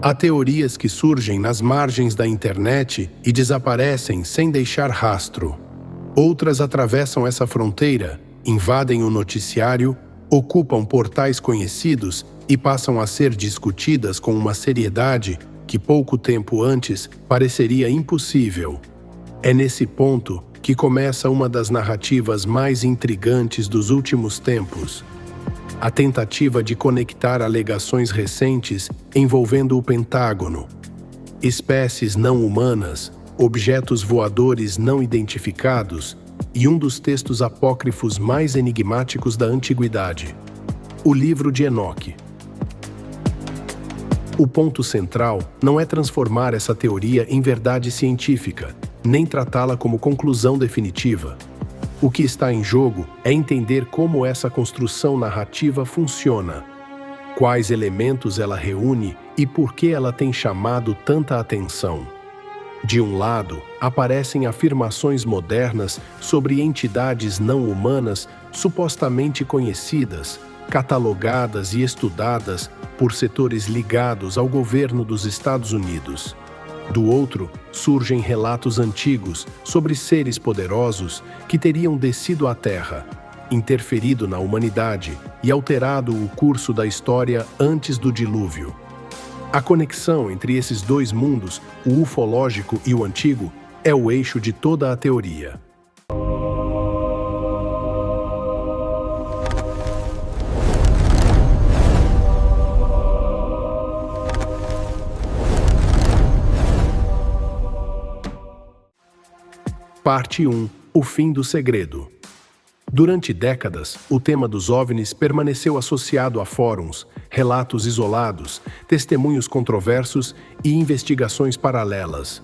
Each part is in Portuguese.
Há teorias que surgem nas margens da internet e desaparecem sem deixar rastro. Outras atravessam essa fronteira, invadem o noticiário, ocupam portais conhecidos e passam a ser discutidas com uma seriedade que pouco tempo antes pareceria impossível. É nesse ponto que começa uma das narrativas mais intrigantes dos últimos tempos. A tentativa de conectar alegações recentes envolvendo o Pentágono, espécies não humanas, objetos voadores não identificados e um dos textos apócrifos mais enigmáticos da antiguidade, o Livro de Enoque. O ponto central não é transformar essa teoria em verdade científica, nem tratá-la como conclusão definitiva. O que está em jogo é entender como essa construção narrativa funciona, quais elementos ela reúne e por que ela tem chamado tanta atenção. De um lado, aparecem afirmações modernas sobre entidades não humanas supostamente conhecidas, catalogadas e estudadas por setores ligados ao governo dos Estados Unidos. Do outro, surgem relatos antigos sobre seres poderosos que teriam descido à Terra, interferido na humanidade e alterado o curso da história antes do dilúvio. A conexão entre esses dois mundos, o ufológico e o antigo, é o eixo de toda a teoria. Parte 1. O fim do segredo. Durante décadas, o tema dos OVNIs permaneceu associado a fóruns, relatos isolados, testemunhos controversos e investigações paralelas.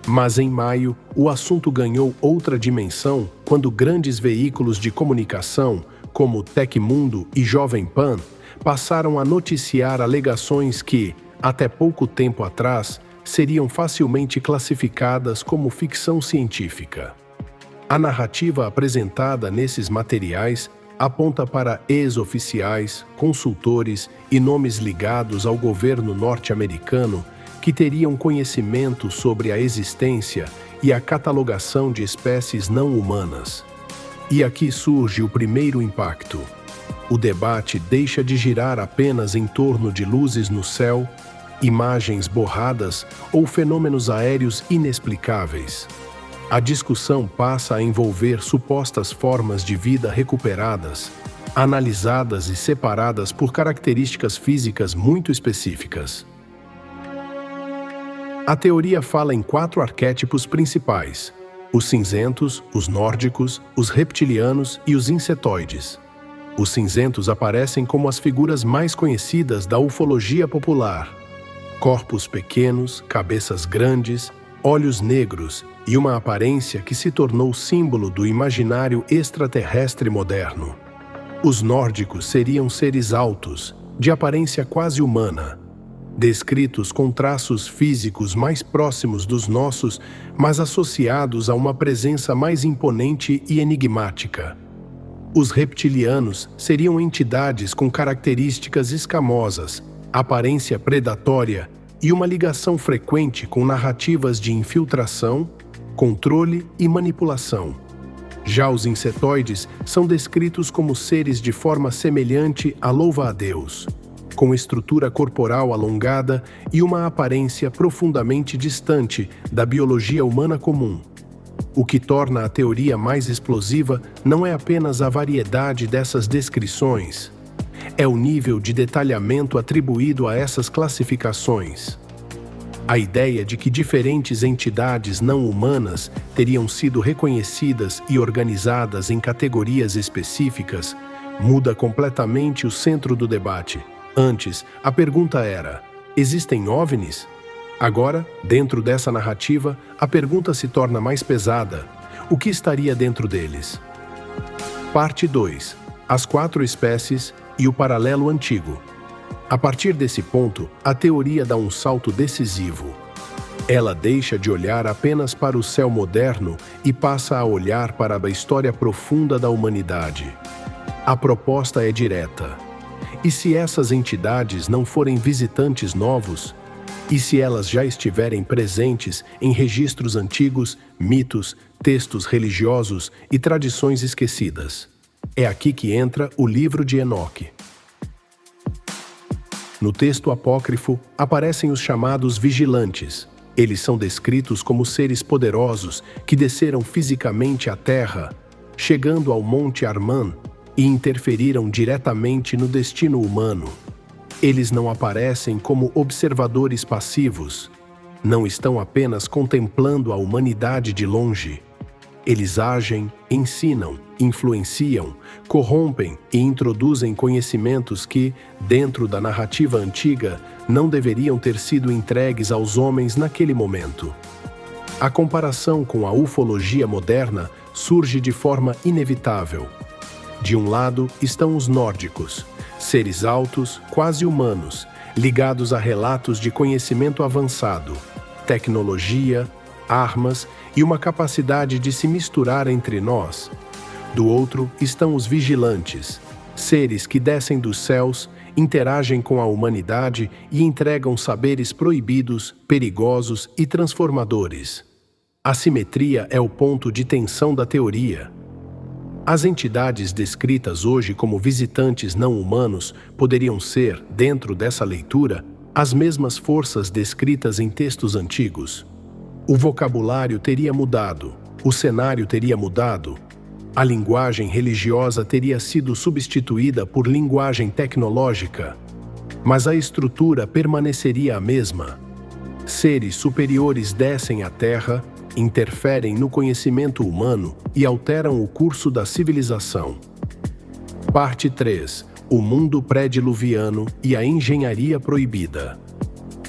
Mas em maio, o assunto ganhou outra dimensão quando grandes veículos de comunicação, como Tecmundo e Jovem Pan, passaram a noticiar alegações que, até pouco tempo atrás, seriam facilmente classificadas como ficção científica. A narrativa apresentada nesses materiais aponta para ex-oficiais, consultores e nomes ligados ao governo norte-americano que teriam conhecimento sobre a existência e a catalogação de espécies não humanas. E aqui surge o primeiro impacto. O debate deixa de girar apenas em torno de luzes no céu, imagens borradas ou fenômenos aéreos inexplicáveis. A discussão passa a envolver supostas formas de vida recuperadas, analisadas e separadas por características físicas muito específicas. A teoria fala em 4 arquétipos principais: os cinzentos, os nórdicos, os reptilianos e os insetoides. Os cinzentos aparecem como as figuras mais conhecidas da ufologia popular. Corpos pequenos, cabeças grandes, olhos negros e uma aparência que se tornou símbolo do imaginário extraterrestre moderno. Os nórdicos seriam seres altos, de aparência quase humana, descritos com traços físicos mais próximos dos nossos, mas associados a uma presença mais imponente e enigmática. Os reptilianos seriam entidades com características escamosas, aparência predatória e uma ligação frequente com narrativas de infiltração, controle e manipulação. Já os insetoides são descritos como seres de forma semelhante a louva-a-Deus, com estrutura corporal alongada e uma aparência profundamente distante da biologia humana comum. O que torna a teoria mais explosiva não é apenas a variedade dessas descrições, é o nível de detalhamento atribuído a essas classificações. A ideia de que diferentes entidades não humanas teriam sido reconhecidas e organizadas em categorias específicas muda completamente o centro do debate. Antes, a pergunta era: existem OVNIs? Agora, dentro dessa narrativa, a pergunta se torna mais pesada: o que estaria dentro deles? Parte 2. As 4 espécies e o paralelo antigo. A partir desse ponto, a teoria dá um salto decisivo. Ela deixa de olhar apenas para o céu moderno e passa a olhar para a história profunda da humanidade. A proposta é direta. E se essas entidades não forem visitantes novos, E se elas já estiverem presentes em registros antigos, mitos, textos religiosos e tradições esquecidas? É aqui que entra o livro de Enoque. No texto apócrifo, aparecem os chamados vigilantes. Eles são descritos como seres poderosos que desceram fisicamente à terra, chegando ao Monte Armã, e interferiram diretamente no destino humano. Eles não aparecem como observadores passivos. Não estão apenas contemplando a humanidade de longe. Eles agem, ensinam, influenciam, corrompem e introduzem conhecimentos que, dentro da narrativa antiga, não deveriam ter sido entregues aos homens naquele momento. A comparação com a ufologia moderna surge de forma inevitável. De um lado estão os nórdicos, seres altos, quase humanos, ligados a relatos de conhecimento avançado, tecnologia, armas e uma capacidade de se misturar entre nós. Do outro estão os vigilantes, seres que descem dos céus, interagem com a humanidade e entregam saberes proibidos, perigosos e transformadores. A simetria é o ponto de tensão da teoria. As entidades descritas hoje como visitantes não humanos poderiam ser, dentro dessa leitura, as mesmas forças descritas em textos antigos. O vocabulário teria mudado, o cenário teria mudado, a linguagem religiosa teria sido substituída por linguagem tecnológica, mas a estrutura permaneceria a mesma. Seres superiores descem à Terra, interferem no conhecimento humano e alteram o curso da civilização. Parte 3. O mundo pré-diluviano e a engenharia proibida.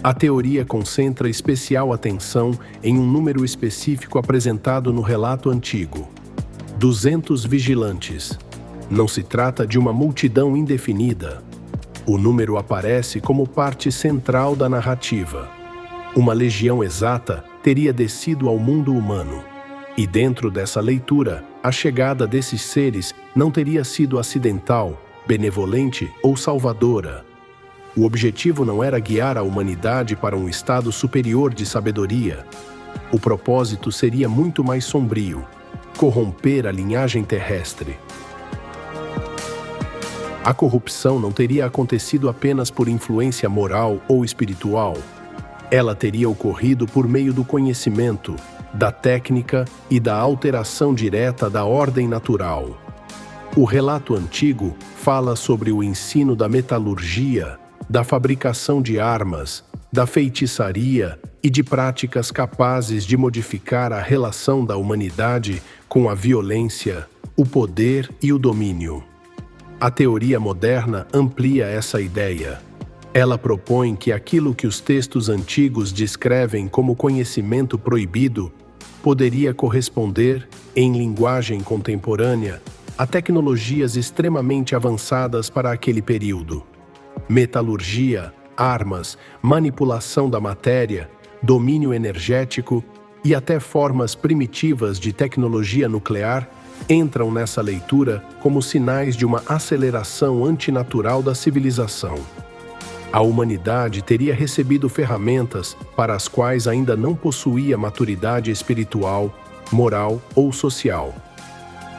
A teoria concentra especial atenção em um número específico apresentado no relato antigo: 200 vigilantes. Não se trata de uma multidão indefinida. O número aparece como parte central da narrativa. Uma legião exata teria descido ao mundo humano. E dentro dessa leitura, a chegada desses seres não teria sido acidental, benevolente ou salvadora. O objetivo não era guiar a humanidade para um estado superior de sabedoria. O propósito seria muito mais sombrio: corromper a linhagem terrestre. A corrupção não teria acontecido apenas por influência moral ou espiritual. Ela teria ocorrido por meio do conhecimento, da técnica e da alteração direta da ordem natural. O relato antigo fala sobre o ensino da metalurgia, da fabricação de armas, da feitiçaria e de práticas capazes de modificar a relação da humanidade com a violência, o poder e o domínio. A teoria moderna amplia essa ideia. Ela propõe que aquilo que os textos antigos descrevem como conhecimento proibido poderia corresponder, em linguagem contemporânea, a tecnologias extremamente avançadas para aquele período. Metalurgia, armas, manipulação da matéria, domínio energético e até formas primitivas de tecnologia nuclear entram nessa leitura como sinais de uma aceleração antinatural da civilização. A humanidade teria recebido ferramentas para as quais ainda não possuía maturidade espiritual, moral ou social.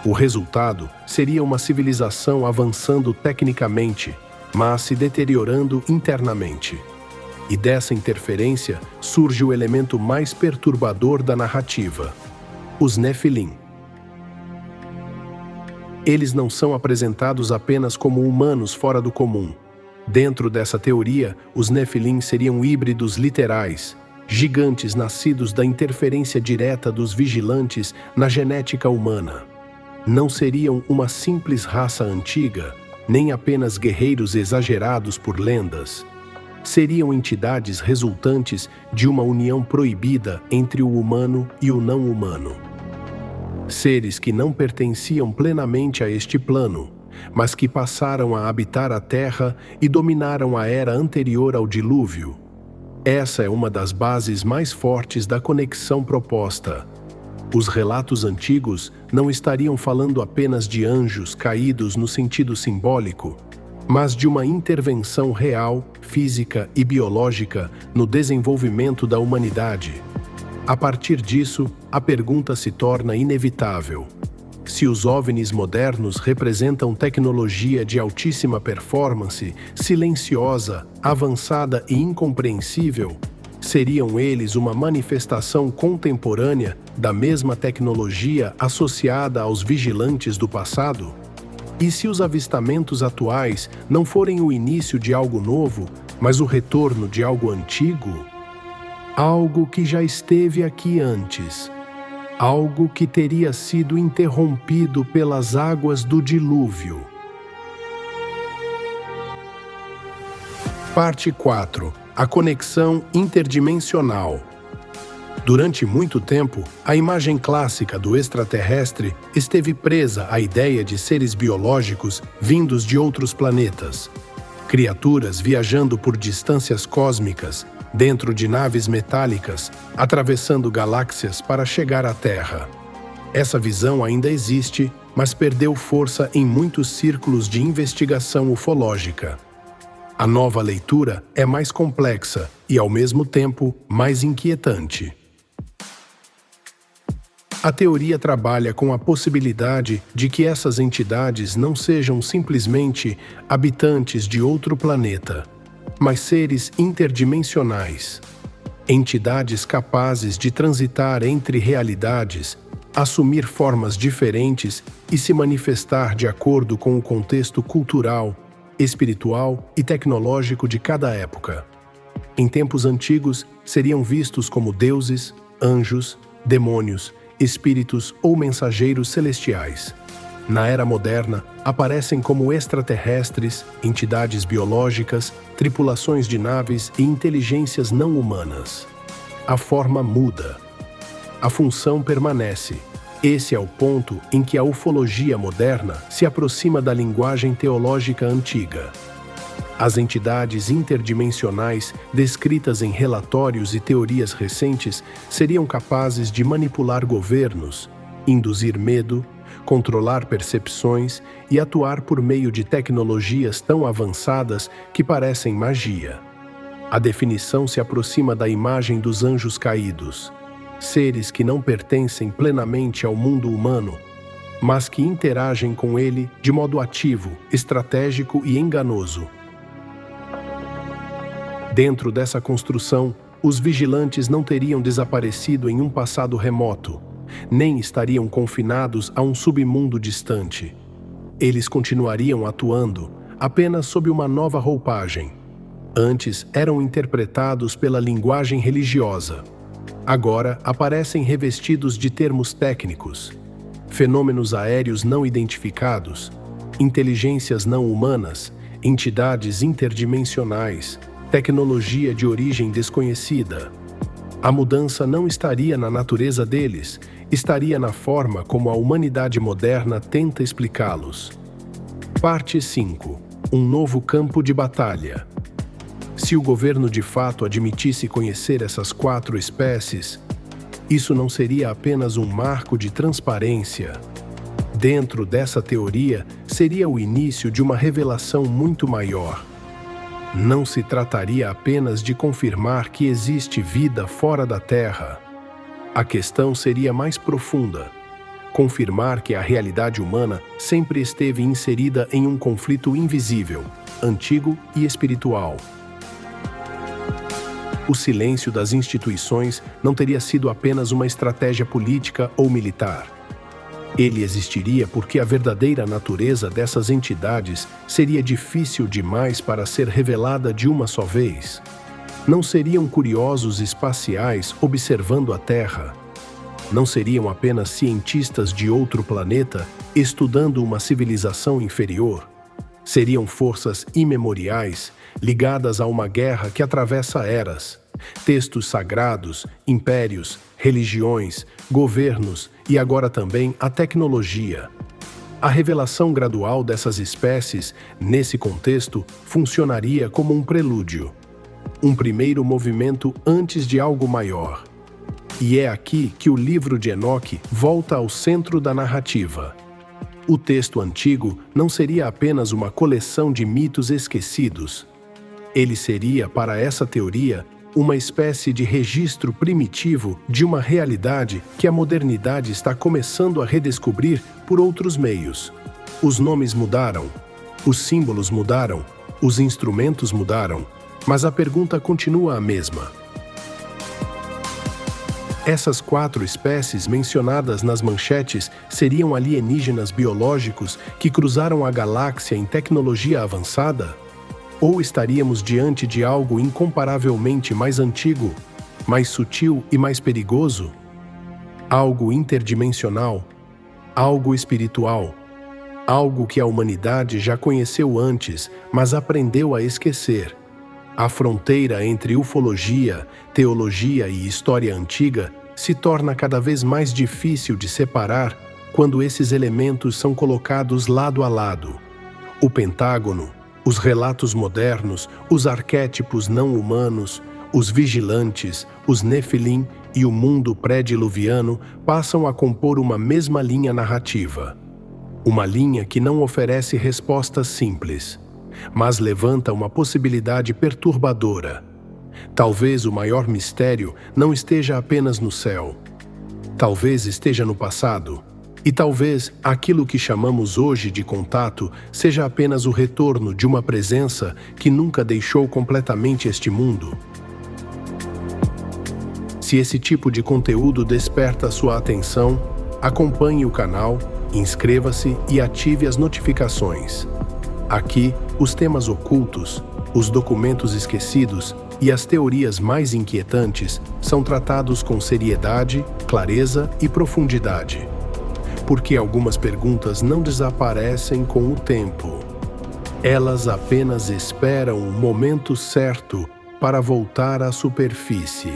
O resultado seria uma civilização avançando tecnicamente, mas se deteriorando internamente. E dessa interferência surge o elemento mais perturbador da narrativa: os Nefilim. Eles não são apresentados apenas como humanos fora do comum. Dentro dessa teoria, os Nefilim seriam híbridos literais, gigantes nascidos da interferência direta dos vigilantes na genética humana. Não seriam uma simples raça antiga, nem apenas guerreiros exagerados por lendas. Seriam entidades resultantes de uma união proibida entre o humano e o não humano. Seres que não pertenciam plenamente a este plano, mas que passaram a habitar a Terra e dominaram a era anterior ao dilúvio. Essa é uma das bases mais fortes da conexão proposta. Os relatos antigos não estariam falando apenas de anjos caídos no sentido simbólico. mas de uma intervenção real, física e biológica no desenvolvimento da humanidade. A partir disso, a pergunta se torna inevitável. Se os OVNIs modernos representam tecnologia de altíssima performance, silenciosa, avançada e incompreensível, seriam eles uma manifestação contemporânea da mesma tecnologia associada aos vigilantes do passado? E se os avistamentos atuais não forem o início de algo novo, mas o retorno de algo antigo? Algo que já esteve aqui antes. Algo que teria sido interrompido pelas águas do dilúvio. Parte 4. A conexão interdimensional. Durante muito tempo, a imagem clássica do extraterrestre esteve presa à ideia de seres biológicos vindos de outros planetas. Criaturas viajando por distâncias cósmicas, dentro de naves metálicas, atravessando galáxias para chegar à Terra. Essa visão ainda existe, mas perdeu força em muitos círculos de investigação ufológica. A nova leitura é mais complexa e, ao mesmo tempo, mais inquietante. A teoria trabalha com a possibilidade de que essas entidades não sejam simplesmente habitantes de outro planeta, mas seres interdimensionais, entidades capazes de transitar entre realidades, assumir formas diferentes e se manifestar de acordo com o contexto cultural, espiritual e tecnológico de cada época. Em tempos antigos, seriam vistos como deuses, anjos, demônios, espíritos ou mensageiros celestiais. Na era moderna, aparecem como extraterrestres, entidades biológicas, tripulações de naves e inteligências não humanas. A forma muda. A função permanece. Esse é o ponto em que a ufologia moderna se aproxima da linguagem teológica antiga. As entidades interdimensionais descritas em relatórios e teorias recentes seriam capazes de manipular governos, induzir medo, controlar percepções e atuar por meio de tecnologias tão avançadas que parecem magia. A definição se aproxima da imagem dos anjos caídos, seres que não pertencem plenamente ao mundo humano, mas que interagem com ele de modo ativo, estratégico e enganoso. Dentro dessa construção, os vigilantes não teriam desaparecido em um passado remoto, nem estariam confinados a um submundo distante. Eles continuariam atuando, apenas sob uma nova roupagem. Antes eram interpretados pela linguagem religiosa. Agora aparecem revestidos de termos técnicos, fenômenos aéreos não identificados, inteligências não humanas, entidades interdimensionais, tecnologia de origem desconhecida. A mudança não estaria na natureza deles, estaria na forma como a humanidade moderna tenta explicá-los. Parte 5. Um novo campo de batalha. Se o governo de fato admitisse conhecer essas 4 espécies, isso não seria apenas um marco de transparência. Dentro dessa teoria, seria o início de uma revelação muito maior. Não se trataria apenas de confirmar que existe vida fora da Terra. A questão seria mais profunda. Confirmar que a realidade humana sempre esteve inserida em um conflito invisível, antigo e espiritual. O silêncio das instituições não teria sido apenas uma estratégia política ou militar. Ele existiria porque a verdadeira natureza dessas entidades seria difícil demais para ser revelada de uma só vez. Não seriam curiosos espaciais observando a Terra. Não seriam apenas cientistas de outro planeta estudando uma civilização inferior. Seriam forças imemoriais ligadas a uma guerra que atravessa eras, textos sagrados, impérios, religiões, governos e agora também a tecnologia. A revelação gradual dessas espécies, nesse contexto, funcionaria como um prelúdio, um primeiro movimento antes de algo maior. E é aqui que o livro de Enoque volta ao centro da narrativa. O texto antigo não seria apenas uma coleção de mitos esquecidos. Ele seria, para essa teoria, uma espécie de registro primitivo de uma realidade que a modernidade está começando a redescobrir por outros meios. Os nomes mudaram, os símbolos mudaram, os instrumentos mudaram, mas a pergunta continua a mesma. Essas 4 espécies mencionadas nas manchetes seriam alienígenas biológicos que cruzaram a galáxia em tecnologia avançada? Ou estaríamos diante de algo incomparavelmente mais antigo, mais sutil e mais perigoso? Algo interdimensional, algo espiritual, algo que a humanidade já conheceu antes, mas aprendeu a esquecer. A fronteira entre ufologia, teologia e história antiga se torna cada vez mais difícil de separar quando esses elementos são colocados lado a lado. O Pentágono, os relatos modernos, os arquétipos não humanos, os vigilantes, os Nefilim e o mundo pré-diluviano passam a compor uma mesma linha narrativa. Uma linha que não oferece respostas simples, mas levanta uma possibilidade perturbadora. Talvez o maior mistério não esteja apenas no céu. Talvez esteja no passado. E talvez aquilo que chamamos hoje de contato seja apenas o retorno de uma presença que nunca deixou completamente este mundo. Se esse tipo de conteúdo desperta sua atenção, acompanhe o canal, inscreva-se e ative as notificações. Aqui, os temas ocultos, os documentos esquecidos e as teorias mais inquietantes são tratados com seriedade, clareza e profundidade. Porque algumas perguntas não desaparecem com o tempo. Elas apenas esperam o momento certo para voltar à superfície.